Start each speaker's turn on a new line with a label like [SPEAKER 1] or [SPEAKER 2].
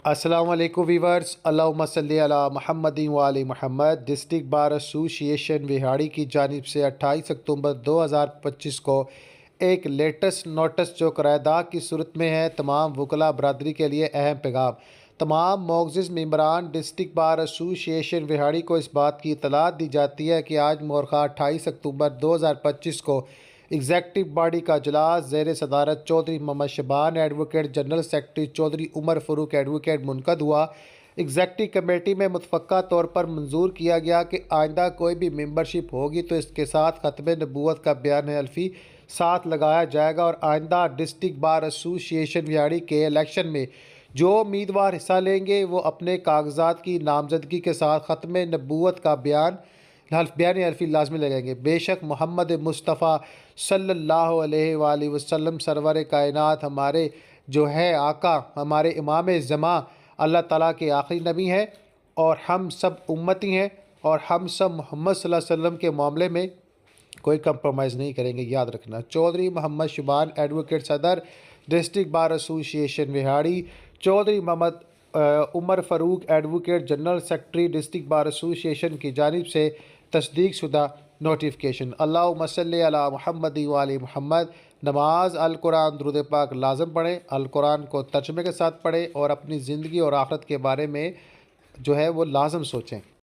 [SPEAKER 1] अस्सलाम वालेकुम वीवर्स, अल्लाहुम्मा सल्ली अला मुहम्मदिन व आलि Muhammad. District bar association Vehari की जानिब से 28 अक्टूबर 2025 को एक लेटेस्ट नोटिस जो किराएदार की सूरत में है, तमाम वकला बरदरी के लिए अहम पैगाम। तमाम मोअज़्ज़ज़ मेंबरान डिस्ट्रिक्ट बार एसोसिएशन विहाड़ी को इस बात की इत्तला दी जाती है कि आज मौरखा 28 अक्टूबर 2025 को एग्जेक्टिव बॉडी का इजलास ज़ेर सदारत Chaudhary Mohammad Shaban advocate, general secretary Chaudhary Umar Farooq advocate मुनक़द हुआ। एग्जेक्टिव कमेटी में मुतफ़क्का तौर पर मंजूर किया गया कि आइंदा कोई भी मेंबरशिप होगी तो इसके साथ ख़त्म नबूवत का बयान हल्फी साथ लगाया जाएगा और आइंदा डिस्ट्रिक्ट बार एसोसिएशन विहाड़ी के इलेक्शन में जो उम्मीदवार हिस्सा लेंगे वो अपने कागजात की नामजदगी के साथ ख़त्म नबूवत का बयान हल्फी लाजमी लगाएंगे। बेशक मोहम्मद मुस्तफ़ा सल्लल्लाहु अलैहि वसल्लम सरवर कायनात हमारे जो है आका, हमारे इमाम ज़मा, अल्लाह ताला के आखिरी नबी हैं और हम सब उम्मती हैं और हम सब मोहम्मद सल्लल्लाहु अलैहि वसल्लम के मामले में कोई कंप्रोमाइज़ नहीं करेंगे, याद रखना। चौधरी मोहम्मद शुबान एडवोकेट सदर district bar association Vehari, Chaudhry Mohammad Umar Farooq advocate general secretary district bar association की जानिब से तस्दीक शुदा नोटिफिकेशन। अल्लाहुम्मा सल्ली अला मुहम्मद व आलि मुहम्मद। नमाज अल कुरान दुरूद पाक लाज़म पढ़ें, अल कुरान को तर्जुमे के साथ पढ़ें और अपनी ज़िंदगी और आखिरत के बारे में जो है वो लाजम सोचें।